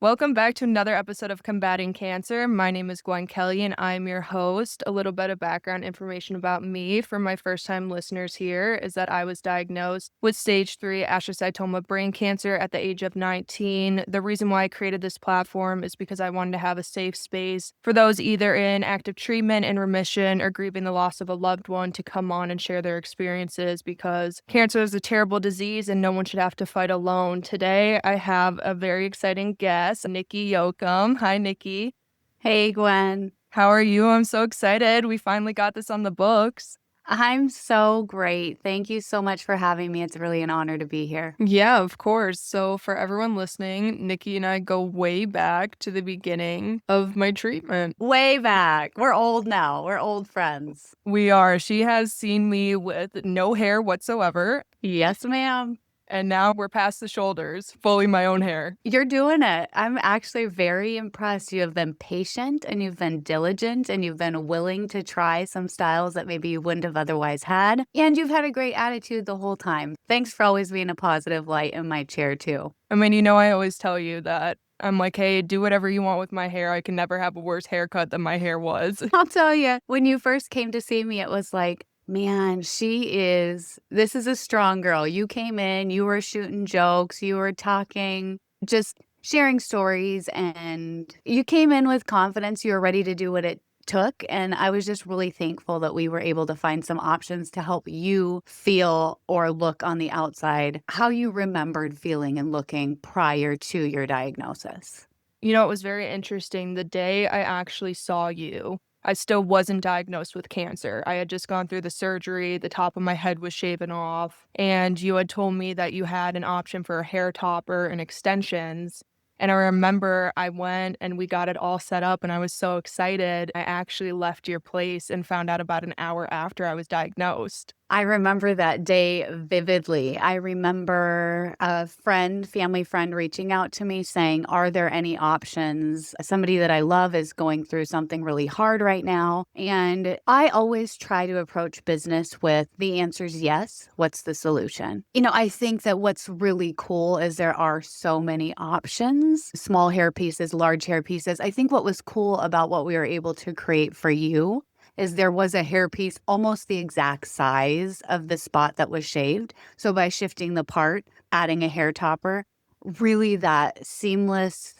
Welcome back to another episode of Combating Cancer. My name is Gwen Kelly and I'm your host. A little bit of background information about me for my first time listeners here is that I was diagnosed with stage 3 astrocytoma brain cancer at the age of 19. The reason why I created this platform is because I wanted to have a safe space for those either in active treatment, in remission, or grieving the loss of a loved one to come on and share their experiences because cancer is a terrible disease and no one should have to fight alone. Today, I have a very exciting guest. Nikki Yokom. Hi, Nikki. Hey, Gwen. How are you? I'm so excited. We finally got this on the books. I'm so great. Thank you so much for having me. It's really an honor to be here. Yeah, of course. So, for everyone listening, Nikki and I go way back to the beginning of my treatment. Way back. We're old now. We're old friends. We are. She has seen me with no hair whatsoever. Yes, ma'am. And now we're past the shoulders, fully my own hair. You're doing it. I'm actually very impressed. You have been patient and you've been diligent and you've been willing to try some styles that maybe you wouldn't have otherwise had. And you've had a great attitude the whole time. Thanks for always being a positive light in my chair, too. I mean, I always tell you that I'm like, hey, do whatever you want with my hair. I can never have a worse haircut than my hair was. I'll tell you, when you first came to see me, it was like, man, this is a strong girl. You came in, you were shooting jokes, you were talking, just sharing stories, and you came in with confidence. You were ready to do what it took. And I was just really thankful that we were able to find some options to help you feel or look on the outside how you remembered feeling and looking prior to your diagnosis. It was very interesting. The day I actually saw you, I still wasn't diagnosed with cancer. I had just gone through the surgery, the top of my head was shaven off, and you had told me that you had an option for a hair topper and extensions. And I remember I went and we got it all set up and I was so excited. I actually left your place and found out about an hour after I was diagnosed. I remember that day vividly. I remember a family friend reaching out to me saying, are there any options? Somebody that I love is going through something really hard right now. And I always try to approach business with the answer's yes. What's the solution? I think that what's really cool is there are so many options, small hair pieces, large hair pieces. I think what was cool about what we were able to create for you is there was a hairpiece almost the exact size of the spot that was shaved. So by shifting the part, adding a hair topper, really the seamless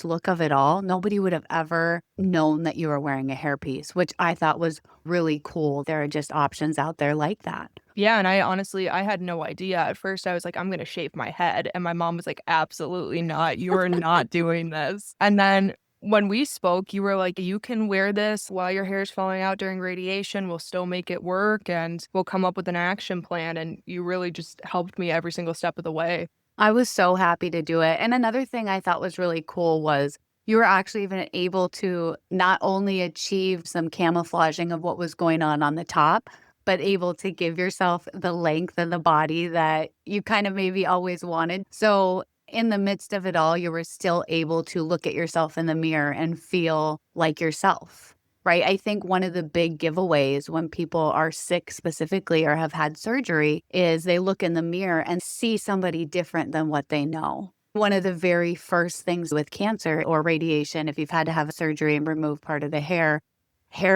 look of it all, nobody would have ever known that you were wearing a hairpiece, which I thought was really cool. There are just options out there like that. Yeah, and I had no idea. At first, I was like, I'm going to shave my head. And my mom was like, absolutely not. You are not doing this. And then when we spoke, you were like, you can wear this while your hair is falling out during radiation. We'll still make it work and we'll come up with an action plan. And you really just helped me every single step of the way. I was so happy to do it. And another thing I thought was really cool was you were actually even able to not only achieve some camouflaging of what was going on the top, but able to give yourself the length and the body that you kind of maybe always wanted. So in the midst of it all, you were still able to look at yourself in the mirror and feel like yourself, right? I think one of the big giveaways when people are sick specifically or have had surgery is they look in the mirror and see somebody different than what they know. One of the very first things with cancer or radiation, if you've had to have a surgery and remove part of the hair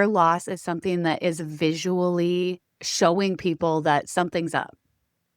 loss is something that is visually showing people that something's up.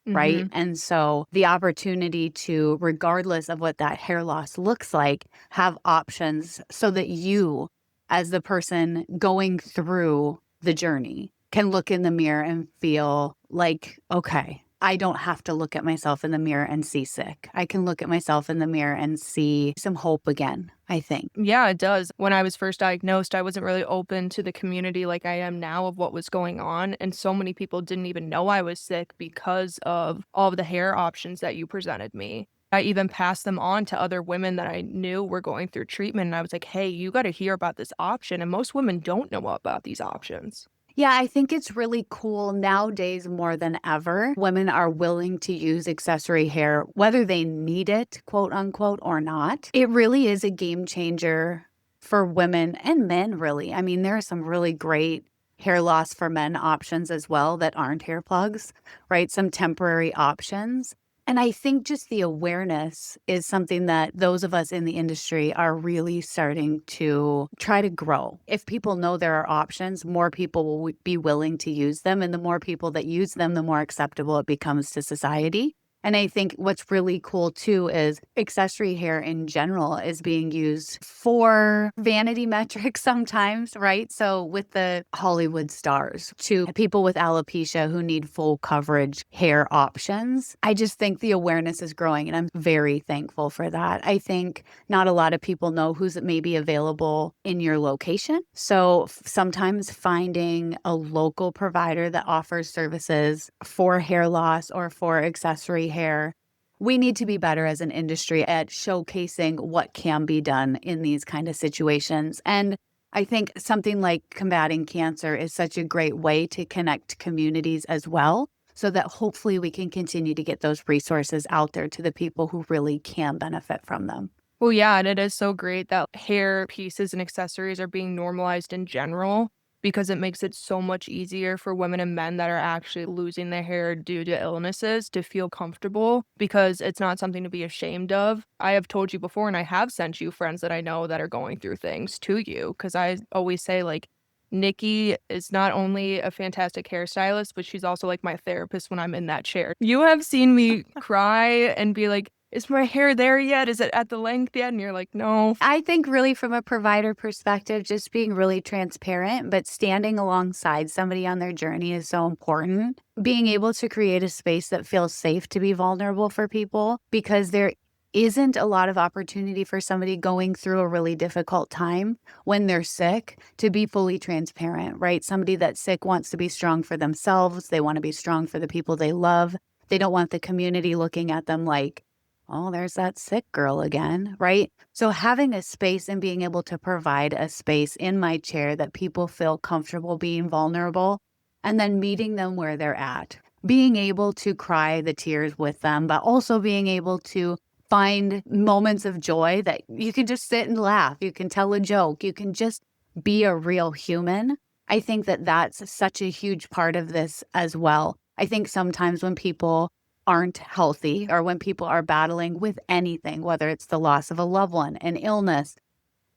Right. And so the opportunity to, regardless of what that hair loss looks like, have options so that you, as the person going through the journey, can look in the mirror and feel like, okay, I don't have to look at myself in the mirror and see sick. I can look at myself in the mirror and see some hope again, I think. Yeah, it does. When I was first diagnosed, I wasn't really open to the community like I am now of what was going on. And so many people didn't even know I was sick because of all of the hair options that you presented me. I even passed them on to other women that I knew were going through treatment. And I was like, hey, you got to hear about this option. And most women don't know about these options. Yeah, I think it's really cool nowadays more than ever. Women are willing to use accessory hair, whether they need it, quote unquote, or not. It really is a game changer for women and men, really. I mean, there are some really great hair loss for men options as well that aren't hair plugs, right? Some temporary options. And I think just the awareness is something that those of us in the industry are really starting to try to grow. If people know there are options, more people will be willing to use them. And the more people that use them, the more acceptable it becomes to society. And I think what's really cool too is accessory hair in general is being used for vanity metrics sometimes, right? So with the Hollywood stars to people with alopecia who need full coverage hair options, I just think the awareness is growing and I'm very thankful for that. I think not a lot of people know who's maybe available in your location. So sometimes finding a local provider that offers services for hair loss or for accessory hair. We need to be better as an industry at showcasing what can be done in these kind of situations. And I think something like combating cancer is such a great way to connect communities as well, so that hopefully we can continue to get those resources out there to the people who really can benefit from them. Well, yeah, and it is so great that hair pieces and accessories are being normalized in general because it makes it so much easier for women and men that are actually losing their hair due to illnesses to feel comfortable because it's not something to be ashamed of. I have told you before, and I have sent you friends that I know that are going through things to you because I always say, like, Nikki is not only a fantastic hairstylist, but she's also like my therapist when I'm in that chair. You have seen me cry and be like, is my hair there yet? Is it at the length yet? And you're like, no. I think really from a provider perspective, just being really transparent, but standing alongside somebody on their journey is so important. Being able to create a space that feels safe to be vulnerable for people because there isn't a lot of opportunity for somebody going through a really difficult time when they're sick to be fully transparent, right? Somebody that's sick wants to be strong for themselves. They want to be strong for the people they love. They don't want the community looking at them like, oh, there's that sick girl again, right? So having a space and being able to provide a space in my chair that people feel comfortable being vulnerable and then meeting them where they're at, being able to cry the tears with them, but also being able to find moments of joy that you can just sit and laugh. You can tell a joke. You can just be a real human. I think that that's such a huge part of this as well. I think sometimes when people aren't healthy or when people are battling with anything, whether it's the loss of a loved one, an illness,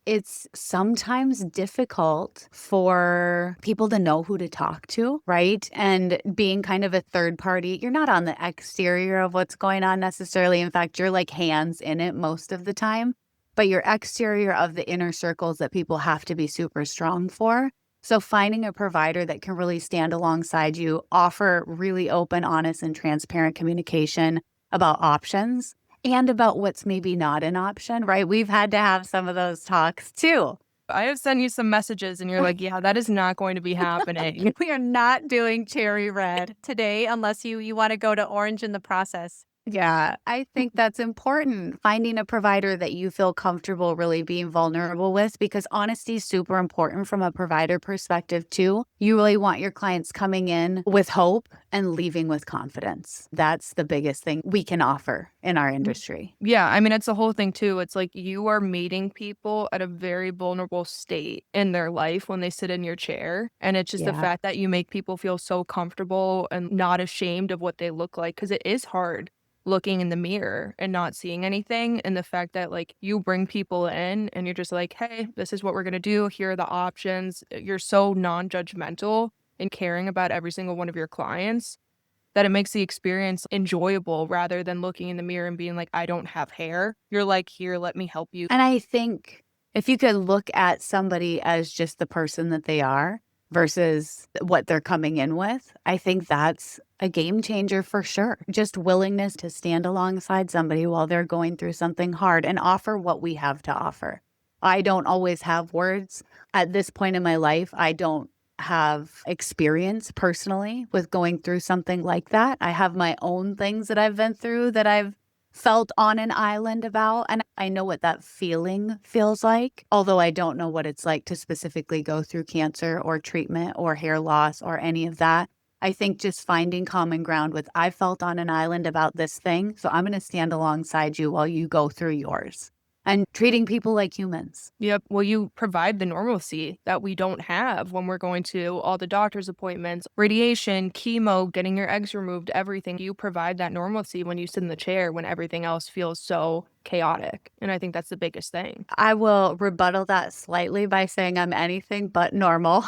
it's sometimes difficult for people to know who to talk to, right? And being kind of a third party, you're not on the exterior of what's going on necessarily. In fact, you're like hands in it most of the time, but you're exterior of the inner circles that people have to be super strong for. So finding a provider that can really stand alongside you, offer really open, honest, and transparent communication about options and about what's maybe not an option, right? We've had to have some of those talks too. I have sent you some messages and you're like, yeah, that is not going to be happening. We are not doing cherry red today unless you want to go to orange in the process. Yeah, I think that's important. Finding a provider that you feel comfortable really being vulnerable with, because honesty is super important from a provider perspective too. You really want your clients coming in with hope and leaving with confidence. That's the biggest thing we can offer in our industry. Yeah, I mean, it's the whole thing too. It's like you are meeting people at a very vulnerable state in their life when they sit in your chair. And it's just the Yeah. fact that you make people feel so comfortable and not ashamed of what they look like. Cause it is hard looking in the mirror and not seeing anything. And the fact that like you bring people in and you're just like, hey, this is what we're going to do. Here are the options. You're so non-judgmental and caring about every single one of your clients that it makes the experience enjoyable rather than looking in the mirror and being like, I don't have hair. You're like, here, let me help you. And I think if you could look at somebody as just the person that they are versus what they're coming in with, I think that's a game changer for sure. Just willingness to stand alongside somebody while they're going through something hard and offer what we have to offer. I don't always have words. At this point in my life, I don't have experience personally with going through something like that. I have my own things that I've been through that I've felt on an island about, and I know what that feeling feels like, although I don't know what it's like to specifically go through cancer or treatment or hair loss or any of that. I think just finding common ground with, I felt on an island about this thing, so I'm going to stand alongside you while you go through yours. and treating people like humans. Yep. Well, you provide the normalcy that we don't have when we're going to all the doctor's appointments, radiation, chemo, getting your eggs removed, everything. You provide that normalcy when you sit in the chair when everything else feels so chaotic. And I think that's the biggest thing. I will rebuttal that slightly by saying I'm anything but normal.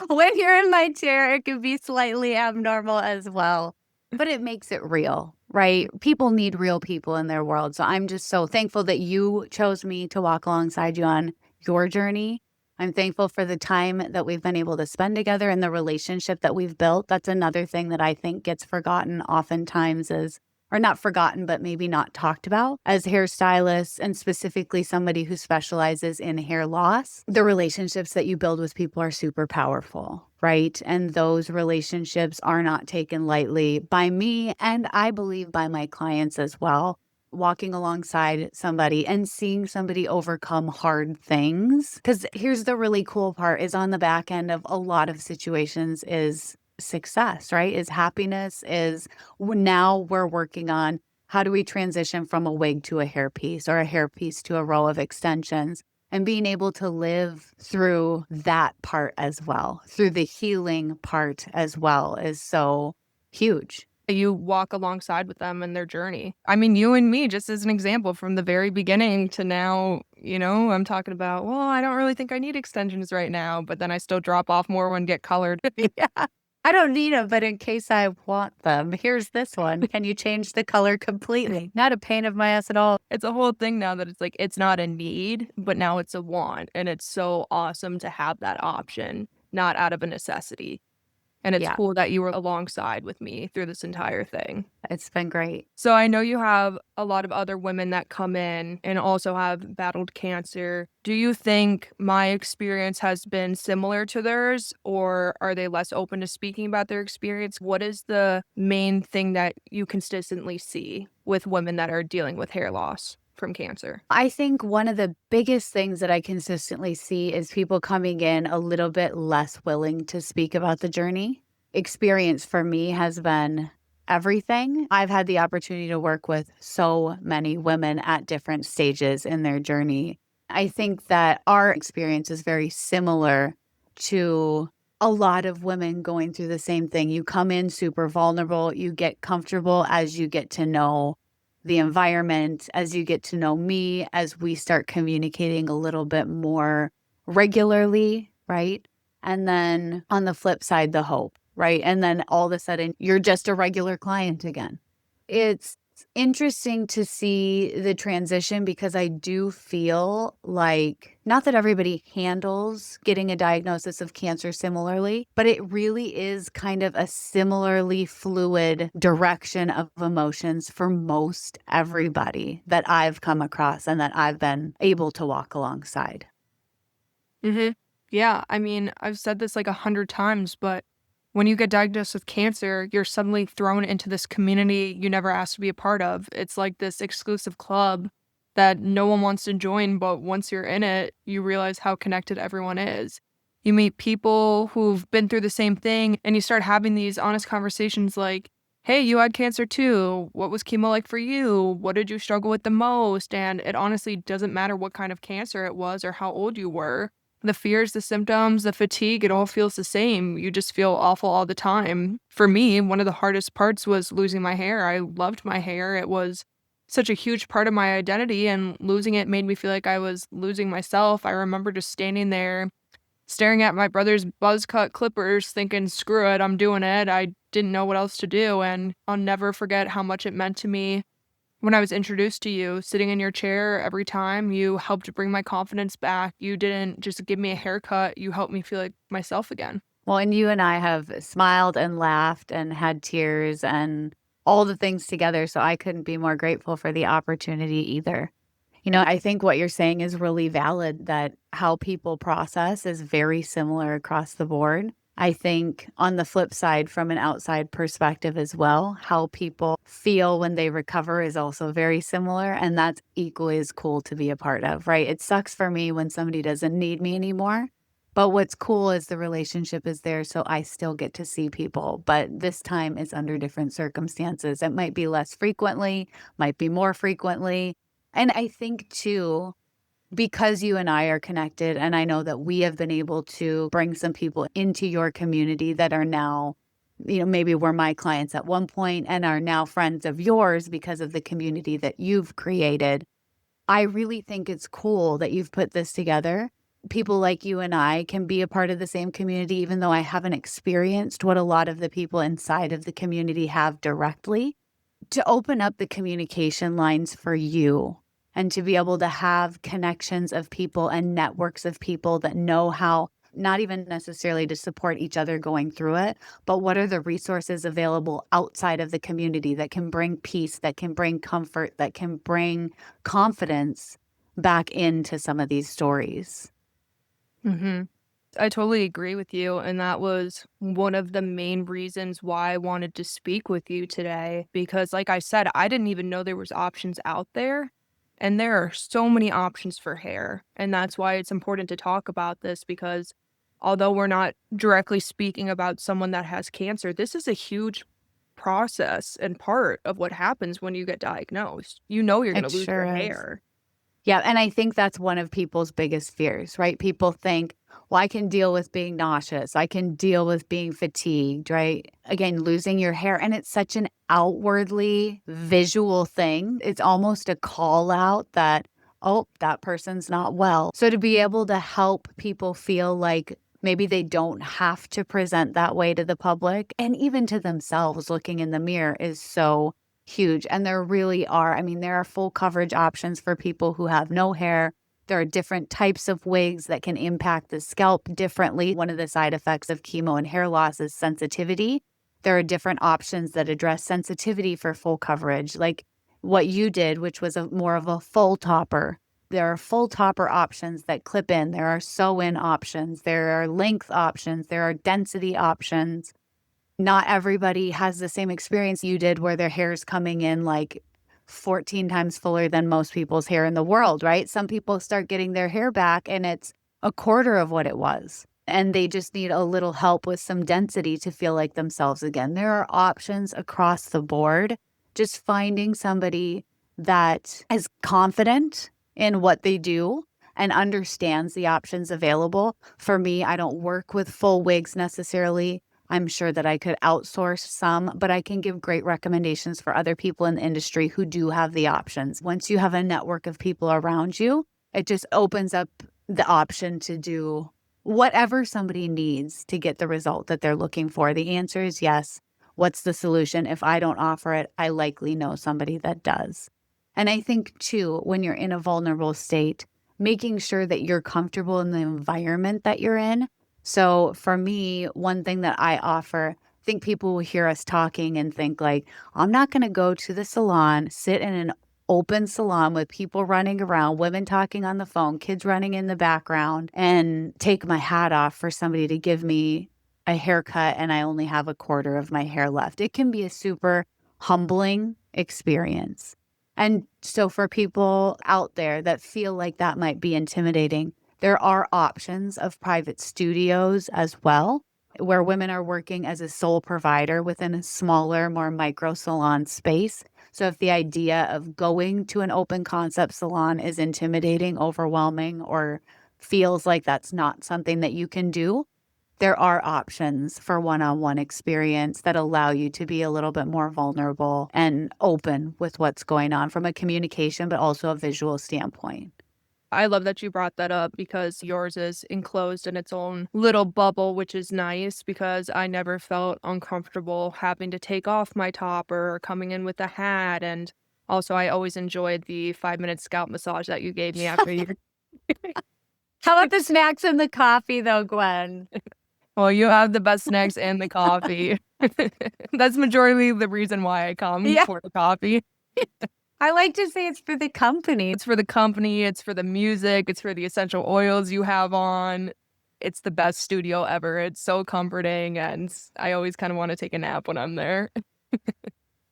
When you're in my chair, it can be slightly abnormal as well, but it makes it real, right? People need real people in their world. So I'm just so thankful that you chose me to walk alongside you on your journey. I'm thankful for the time that we've been able to spend together and the relationship that we've built. That's another thing that I think gets forgotten oftentimes is, or not forgotten, but maybe not talked about as hairstylists and specifically somebody who specializes in hair loss. The relationships that you build with people are super powerful, right? And those relationships are not taken lightly by me, and I believe by my clients as well. Walking alongside somebody and seeing somebody overcome hard things. Because here's the really cool part is on the back end of a lot of situations is success, right? Is happiness, is now we're working on how do we transition from a wig to a hairpiece or a hairpiece to a row of extensions, and being able to live through that part as well, through the healing part as well is so huge. You walk alongside with them in their journey. I mean, you and me, just as an example, from the very beginning to now, I'm talking about, well, I don't really think I need extensions right now, but then I still drop off more and get colored. Yeah. I don't need them, but in case I want them, here's this one. Can you change the color completely? Not a pain of my ass at all. It's a whole thing now that it's like, it's not a need, but now it's a want. And it's so awesome to have that option, not out of a necessity. And it's Yeah, cool that you were alongside with me through this entire thing. it's been great. So I know you have a lot of other women that come in and also have battled cancer. Do you think my experience has been similar to theirs, or are they less open to speaking about their experience? What is the main thing that you consistently see with women that are dealing with hair loss from cancer? I think one of the biggest things that I consistently see is people coming in a little bit less willing to speak about the journey. Experience for me has been everything. I've had the opportunity to work with so many women at different stages in their journey. I think that our experience is very similar to a lot of women going through the same thing. You come in super vulnerable, you get comfortable as you get to know the environment, as you get to know me, as we start communicating a little bit more regularly, right? And then on the flip side, the hope, right? And then all of a sudden, you're just a regular client again. It's interesting to see the transition because I do feel like, not that everybody handles getting a diagnosis of cancer similarly, but it really is kind of a similarly fluid direction of emotions for most everybody that I've come across and that I've been able to walk alongside. Mm-hmm. Yeah, I mean, I've said this like 100 times, but when you get diagnosed with cancer, you're suddenly thrown into this community you never asked to be a part of. It's like this exclusive club that no one wants to join, but once you're in it, you realize how connected everyone is. You meet people who've been through the same thing, and you start having these honest conversations like, hey, you had cancer too. What was chemo like for you? What did you struggle with the most? And it honestly doesn't matter what kind of cancer it was or how old you were. The fears, the symptoms, the fatigue, it all feels the same. You just feel awful all the time. For me, one of the hardest parts was losing my hair. I loved my hair. It was such a huge part of my identity, and losing it made me feel like I was losing myself. I remember just standing there, staring at my brother's buzz cut clippers, thinking, screw it, I'm doing it. I didn't know what else to do, and I'll never forget how much it meant to me when I was introduced to you, sitting in your chair every time. You helped bring my confidence back. You didn't just give me a haircut. You helped me feel like myself again. Well, and you and I have smiled and laughed and had tears and all the things together. So I couldn't be more grateful for the opportunity either. I think what you're saying is really valid, that how people process is very similar across the board. I think on the flip side, from an outside perspective as well, how people feel when they recover is also very similar. And that's equally as cool to be a part of, right? It sucks for me when somebody doesn't need me anymore. But what's cool is the relationship is there, so I still get to see people. But this time is under different circumstances. It might be less frequently, might be more frequently. And I think too, because you and I are connected, and I know that we have been able to bring some people into your community that are now, maybe were my clients at one point and are now friends of yours because of the community that you've created. I really think it's cool that you've put this together. People like you and I can be a part of the same community, even though I haven't experienced what a lot of the people inside of the community have directly, to open up the communication lines for you and to be able to have connections of people and networks of people that know how, not even necessarily to support each other going through it, but what are the resources available outside of the community that can bring peace, that can bring comfort, that can bring confidence back into some of these stories. Mhm. I totally agree with you, and that was one of the main reasons why I wanted to speak with you today because like I said, I didn't even know there was options out there, and there are so many options for hair, and that's why it's important to talk about this because although we're not directly speaking about someone that has cancer, this is a huge process and part of what happens when you get diagnosed. You know you're It gonna lose sure your is. hair. Yeah, and I think that's one of people's biggest fears, right? People think, well, I can deal with being nauseous. I can deal with being fatigued, right? Again, losing your hair. And it's such an outwardly visual thing. It's almost a call out that, oh, that person's not well. So to be able to help people feel like maybe they don't have to present that way to the public and even to themselves looking in the mirror is so huge. And there really are, I mean, there are full coverage options for people who have no hair. There are different types of wigs that can impact the scalp differently. One of the side effects of chemo and hair loss is sensitivity. There are different options that address sensitivity for full coverage, like what you did, which was more of a full topper. There are full topper options that clip in. There are sew in options. There are length options. There are density options. Not everybody has the same experience you did where their hair is coming in like 14 times fuller than most people's hair in the world, right? Some people start getting their hair back and it's a quarter of what it was. And they just need a little help with some density to feel like themselves again. There are options across the board. Just finding somebody that is confident in what they do and understands the options available. For me, I don't work with full wigs necessarily. I'm sure that I could outsource some, but I can give great recommendations for other people in the industry who do have the options. Once you have a network of people around you, it just opens up the option to do whatever somebody needs to get the result that they're looking for. The answer is yes. What's the solution? If I don't offer it, I likely know somebody that does. And I think too, when you're in a vulnerable state, making sure that you're comfortable in the environment that you're in. So for me, one thing that I offer, I think people will hear us talking and think like, I'm not going to go to the salon, sit in an open salon with people running around, women talking on the phone, kids running in the background, and take my hat off for somebody to give me a haircut and I only have a quarter of my hair left. It can be a super humbling experience. And so for people out there that feel like that might be intimidating, there are options of private studios as well, where women are working as a sole provider within a smaller, more micro salon space. So if the idea of going to an open concept salon is intimidating, overwhelming, or feels like that's not something that you can do, there are options for one-on-one experience that allow you to be a little bit more vulnerable and open with what's going on from a communication, but also a visual standpoint. I love that you brought that up because yours is enclosed in its own little bubble, which is nice because I never felt uncomfortable having to take off my top or coming in with a hat. And also, I always enjoyed the 5-minute scalp massage that you gave me after you. How about the snacks and the coffee, though, Gwen? Well, you have the best snacks and the coffee. That's majority the reason why I come Yeah, for the coffee. I like to say it's for the company. It's for the company, it's for the music, it's for the essential oils you have on. It's the best studio ever. It's so comforting, and I always kinda wanna take a nap when I'm there.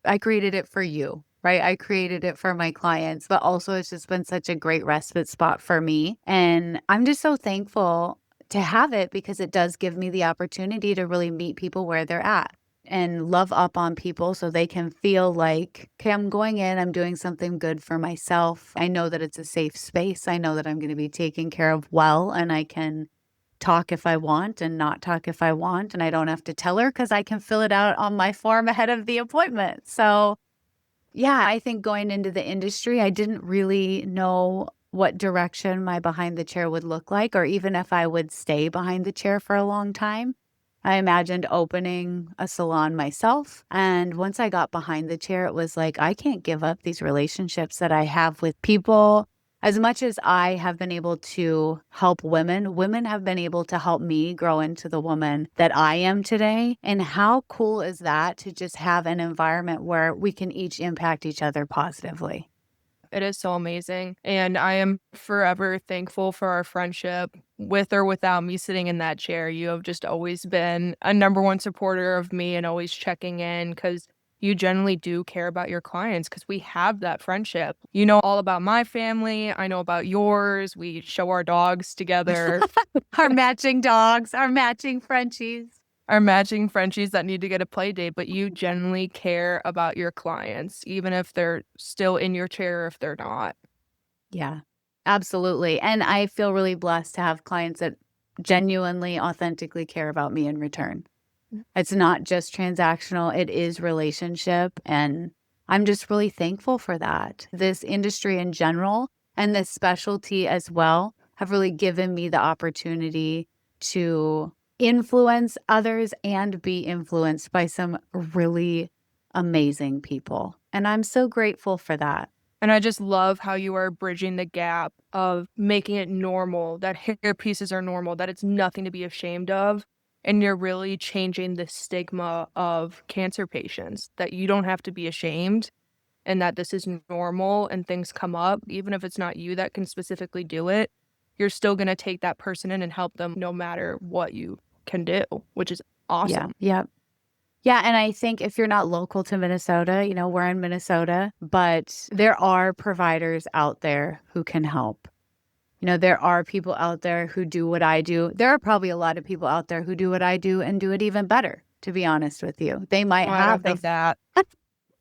I created it for you, right? I created it for my clients, but also it's just been such a great respite spot for me. And I'm just so thankful to have it because it does give me the opportunity to really meet people where they're at. and love up on people so they can feel like, okay, I'm going in, I'm doing something good for myself. I know that it's a safe space. I know that I'm going to be taken care of well, and I can talk if I want and not talk if I want. And I don't have to tell her because I can fill it out on my form ahead of the appointment. So, yeah, I think going into the industry, I didn't really know what direction my behind the chair would look like, or even if I would stay behind the chair for a long time. I imagined opening a salon myself. And once I got behind the chair, it was like, I can't give up these relationships that I have with people. As much as I have been able to help women, women have been able to help me grow into the woman that I am today. And how cool is that to just have an environment where we can each impact each other positively? It is so amazing. And I am forever thankful for our friendship. With or without me sitting in that chair, you have just always been a number one supporter of me and always checking in because you generally do care about your clients because we have that friendship. You know all about my family. I know about yours. We show our dogs together. Our matching dogs, our matching Frenchies. Our matching Frenchies that need to get a play date, but you genuinely care about your clients, even if they're still in your chair or if they're not. Yeah, absolutely. And I feel really blessed to have clients that genuinely, authentically care about me in return. It's not just transactional, it is relationship. And I'm just really thankful for that. This industry in general and this specialty as well have really given me the opportunity to influence others and be influenced by some really amazing people. And I'm so grateful for that. And I just love how you are bridging the gap of making it normal, that hair pieces are normal, that it's nothing to be ashamed of. And you're really changing the stigma of cancer patients, that you don't have to be ashamed and that this is normal and things come up. Even if it's not you that can specifically do it, you're still going to take that person in and help them no matter what you can do, which is Yeah. awesome. Yeah. Yeah, and I think if you're not local to Minnesota, we're in Minnesota, but there are providers out there who can help. There are people out there who do what I do. There are probably a lot of people out there who do what I do and do it even better, to be honest with you. They might Well, I have don't the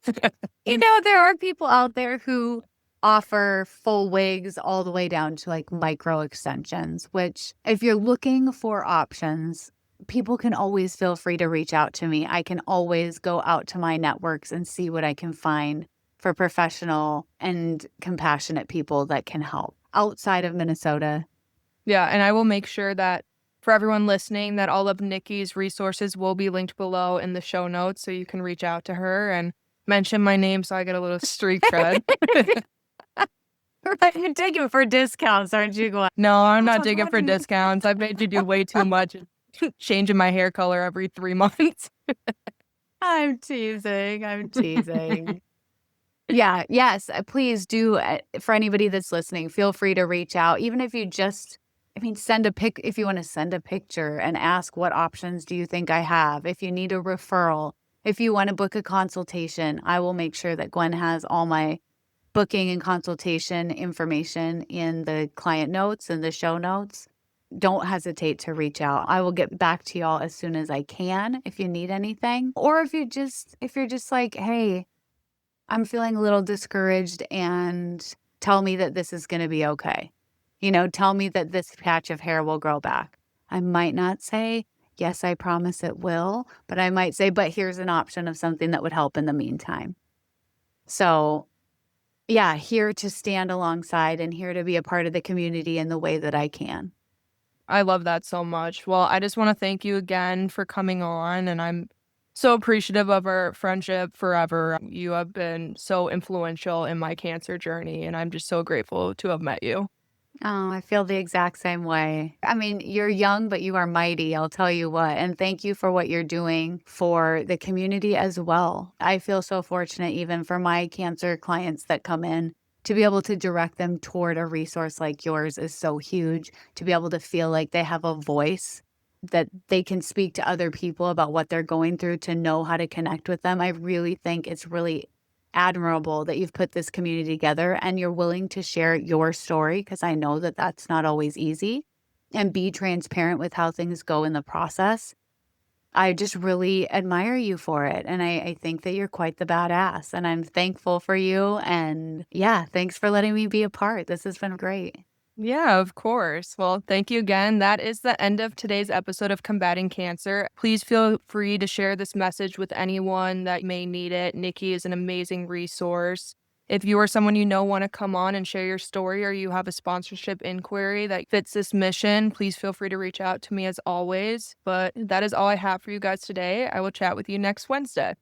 think that. there are people out there who offer full wigs all the way down to like micro extensions, which if you're looking for options, people can always feel free to reach out to me. I can always go out to my networks and see what I can find for professional and compassionate people that can help outside of Minnesota. Yeah, and I will make sure that for everyone listening, that all of Nikki's resources will be linked below in the show notes so you can reach out to her and mention my name so I get a little street cred. Right, you're digging for discounts, aren't you, Gwen? No, I'm not digging for discounts. I've made you do way too much changing my hair color every 3 months. I'm teasing. I'm teasing. Yeah, yes, please do. For anybody that's listening, feel free to reach out. Even if you just, send a pic, if you want to send a picture and ask what options do you think I have. If you need a referral, if you want to book a consultation, I will make sure that Gwen has all my booking and consultation information in the client notes and the show notes. Don't hesitate to reach out. I will get back to y'all as soon as I can if you need anything. Or if you're just like, hey, I'm feeling a little discouraged and tell me that this is going to be okay. Tell me that this patch of hair will grow back. I might not say, yes, I promise it will, but I might say, but here's an option of something that would help in the meantime. So, yeah, here to stand alongside and here to be a part of the community in the way that I can. I love that so much. Well, I just want to thank you again for coming on, and I'm so appreciative of our friendship forever. You have been so influential in my cancer journey, and I'm just so grateful to have met you. Oh, I feel the exact same way. You're young, but you are mighty, I'll tell you what. And thank you for what you're doing for the community as well. I feel so fortunate, even for my cancer clients that come in, to be able to direct them toward a resource like yours is so huge. To be able to feel like they have a voice, that they can speak to other people about what they're going through, to know how to connect with them. I really think it's really admirable that you've put this community together and you're willing to share your story, because I know that that's not always easy, and be transparent with how things go in the process. I just really admire you for it. And I think that you're quite the badass. And I'm thankful for you. And yeah, thanks for letting me be a part. This has been great. Yeah, of course. Well, thank you again. That is the end of today's episode of Combating Cancer. Please feel free to share this message with anyone that may need it. Nikki is an amazing resource. If you or someone you know want to come on and share your story, or you have a sponsorship inquiry that fits this mission, please feel free to reach out to me as always. But that is all I have for you guys today. I will chat with you next Wednesday.